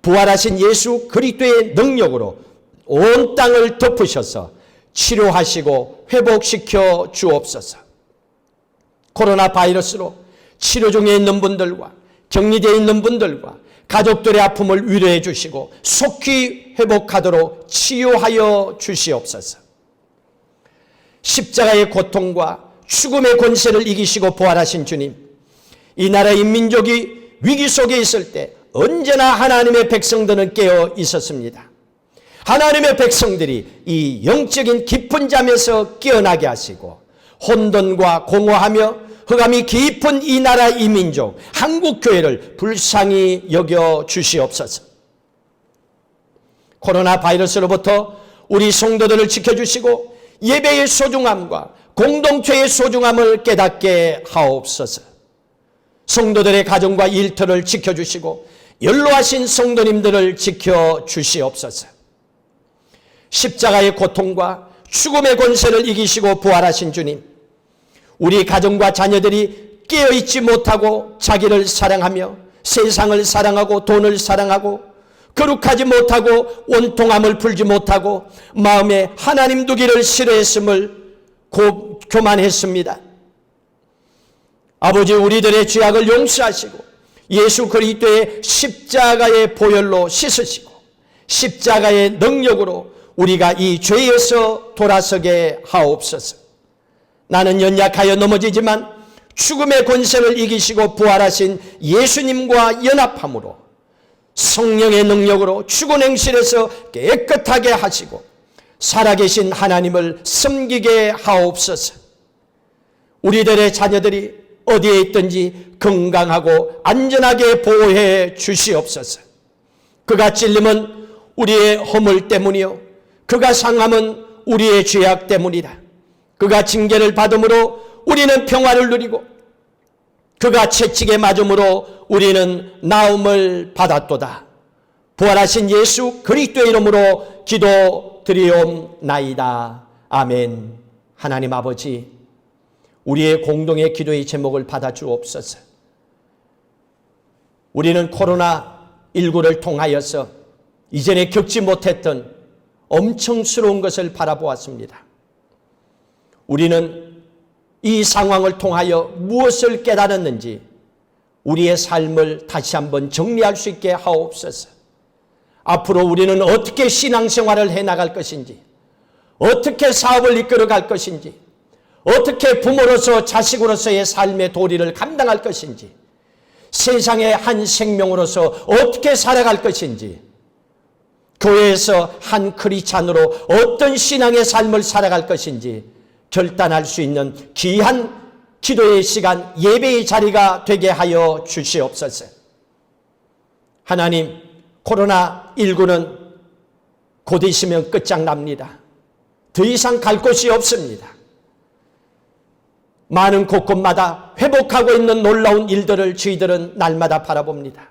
부활하신 예수 그리스도의 능력으로 온 땅을 덮으셔서 치료하시고 회복시켜 주옵소서. 코로나 바이러스로 치료 중에 있는 분들과 격리되어 있는 분들과 가족들의 아픔을 위로해 주시고 속히 회복하도록 치유하여 주시옵소서. 십자가의 고통과 죽음의 권세를 이기시고 부활하신 주님, 이 나라의 민족이 위기 속에 있을 때 언제나 하나님의 백성들은 깨어 있었습니다. 하나님의 백성들이 이 영적인 깊은 잠에서 깨어나게 하시고 혼돈과 공허하며 흑암이 깊은 이 나라 이 민족 한국교회를 불쌍히 여겨 주시옵소서. 코로나 바이러스로부터 우리 성도들을 지켜주시고 예배의 소중함과 공동체의 소중함을 깨닫게 하옵소서. 성도들의 가정과 일터를 지켜주시고 연로하신 성도님들을 지켜주시옵소서. 십자가의 고통과 죽음의 권세를 이기시고 부활하신 주님, 우리 가정과 자녀들이 깨어있지 못하고 자기를 사랑하며 세상을 사랑하고 돈을 사랑하고 거룩하지 못하고 원통함을 풀지 못하고 마음에 하나님 두기를 싫어했음을 교만했습니다. 아버지, 우리들의 죄악을 용서하시고 예수 그리스도의 십자가의 보혈로 씻으시고 십자가의 능력으로 우리가 이 죄에서 돌아서게 하옵소서. 나는 연약하여 넘어지지만 죽음의 권세를 이기시고 부활하신 예수님과 연합함으로 성령의 능력으로 죽은 행실에서 깨끗하게 하시고 살아계신 하나님을 섬기게 하옵소서. 우리들의 자녀들이 어디에 있든지 건강하고 안전하게 보호해 주시옵소서. 그가 찔림은 우리의 허물 때문이요 그가 상함은 우리의 죄악 때문이다. 그가 징계를 받음으로 우리는 평화를 누리고 그가 채찍에 맞음으로 우리는 나음을 받았도다. 부활하신 예수 그리스도의 이름으로 기도드리옵나이다. 아멘. 하나님 아버지, 우리의 공동의 기도의 제목을 받아주옵소서. 우리는 코로나19를 통하여서 이전에 겪지 못했던 엄청스러운 것을 바라보았습니다. 우리는 이 상황을 통하여 무엇을 깨달았는지 우리의 삶을 다시 한번 정리할 수 있게 하옵소서. 앞으로 우리는 어떻게 신앙생활을 해나갈 것인지, 어떻게 사업을 이끌어갈 것인지, 어떻게 부모로서 자식으로서의 삶의 도리를 감당할 것인지, 세상의 한 생명으로서 어떻게 살아갈 것인지, 교회에서 한 크리스찬으로 어떤 신앙의 삶을 살아갈 것인지 결단할 수 있는 귀한 기도의 시간, 예배의 자리가 되게 하여 주시옵소서. 하나님, 코로나19는 곧 있으면 끝장납니다. 더 이상 갈 곳이 없습니다. 많은 곳곳마다 회복하고 있는 놀라운 일들을 저희들은 날마다 바라봅니다.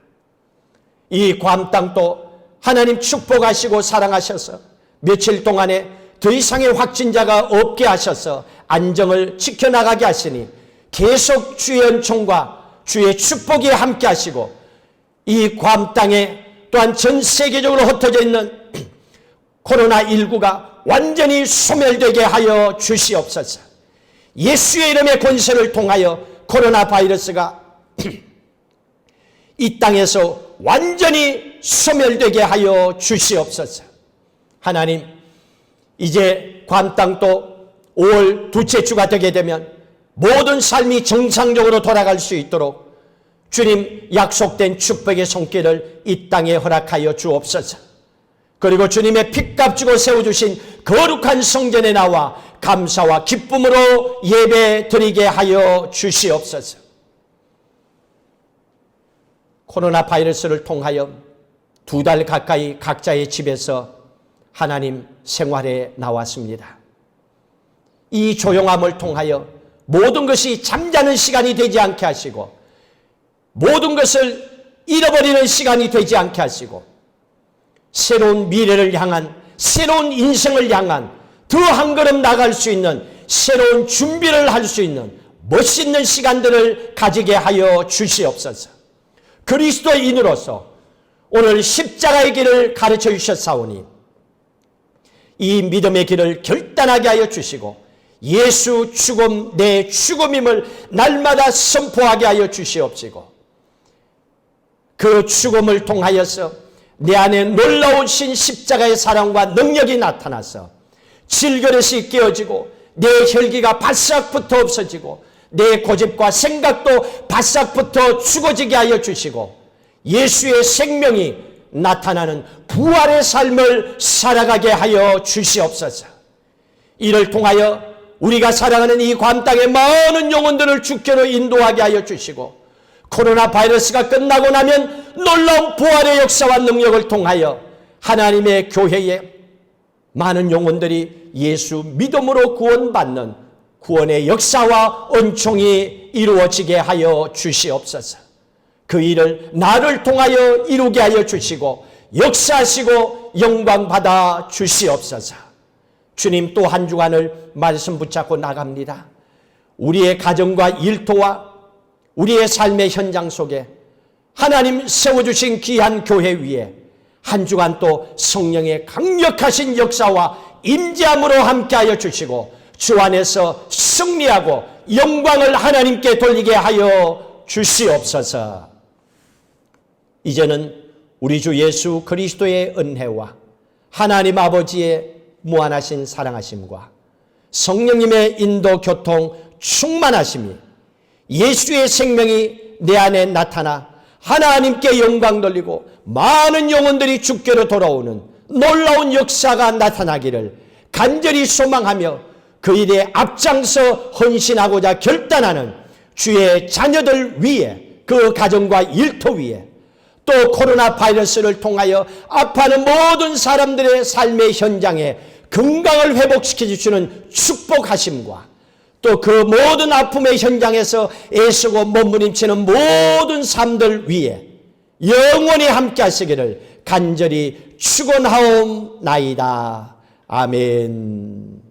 이 괌 땅도 하나님 축복하시고 사랑하셔서 며칠 동안에 더 이상의 확진자가 없게 하셔서 안정을 지켜나가게 하시니 계속 주의 은총과 주의 축복이 함께 하시고 이 괌 땅에 또한 전 세계적으로 흩어져 있는 코로나19가 완전히 소멸되게 하여 주시옵소서. 예수의 이름의 권세를 통하여 코로나 바이러스가 이 땅에서 완전히 소멸되게 하여 주시옵소서. 하나님, 이제 괌 땅도 5월 둘째 주가 되게 되면 모든 삶이 정상적으로 돌아갈 수 있도록 주님 약속된 축복의 손길을 이 땅에 허락하여 주옵소서. 그리고 주님의 핏값 주고 세워주신 거룩한 성전에 나와 감사와 기쁨으로 예배 드리게 하여 주시옵소서. 코로나 바이러스를 통하여 2달 가까이 각자의 집에서 하나님 생활에 나왔습니다. 이 조용함을 통하여 모든 것이 잠자는 시간이 되지 않게 하시고 모든 것을 잃어버리는 시간이 되지 않게 하시고 새로운 미래를 향한, 새로운 인생을 향한 더 한 걸음 나갈 수 있는 새로운 준비를 할 수 있는 멋있는 시간들을 가지게 하여 주시옵소서. 그리스도인으로서 오늘 십자가의 길을 가르쳐 주셨사오니 이 믿음의 길을 결단하게 하여 주시고 예수 죽음 내 죽음임을 날마다 선포하게 하여 주시옵시고 그 죽음을 통하여서 내 안에 놀라우신 십자가의 사랑과 능력이 나타나서 질그릇이 깨어지고 내 혈기가 바싹부터 없어지고 내 고집과 생각도 바싹부터 죽어지게 하여 주시고 예수의 생명이 나타나는 부활의 삶을 살아가게 하여 주시옵소서. 이를 통하여 우리가 살아가는 이 괌 땅의 많은 영혼들을 주께로 인도하게 하여 주시고 코로나 바이러스가 끝나고 나면 놀라운 부활의 역사와 능력을 통하여 하나님의 교회에 많은 영혼들이 예수 믿음으로 구원받는 구원의 역사와 은총이 이루어지게 하여 주시옵소서. 그 일을 나를 통하여 이루게 하여 주시고 역사하시고 영광 받아 주시옵소서. 주님, 또 한 주간을 말씀 붙잡고 나갑니다. 우리의 가정과 일터와 우리의 삶의 현장 속에 하나님 세워주신 귀한 교회 위에 한 주간 또 성령의 강력하신 역사와 임재함으로 함께하여 주시고 주 안에서 승리하고 영광을 하나님께 돌리게 하여 주시옵소서. 이제는 우리 주 예수 그리스도의 은혜와 하나님 아버지의 무한하신 사랑하심과 성령님의 인도 교통 충만하심이 예수의 생명이 내 안에 나타나 하나님께 영광 돌리고 많은 영혼들이 주께로 돌아오는 놀라운 역사가 나타나기를 간절히 소망하며 그 일에 앞장서 헌신하고자 결단하는 주의 자녀들 위에 그 가정과 일터 위에 또 코로나 바이러스를 통하여 아파하는 모든 사람들의 삶의 현장에 건강을 회복시켜 주시는 축복하심과 또 그 모든 아픔의 현장에서 애쓰고 몸부림치는 모든 삶들 위에 영원히 함께 하시기를 간절히 축원하옵나이다. 아멘.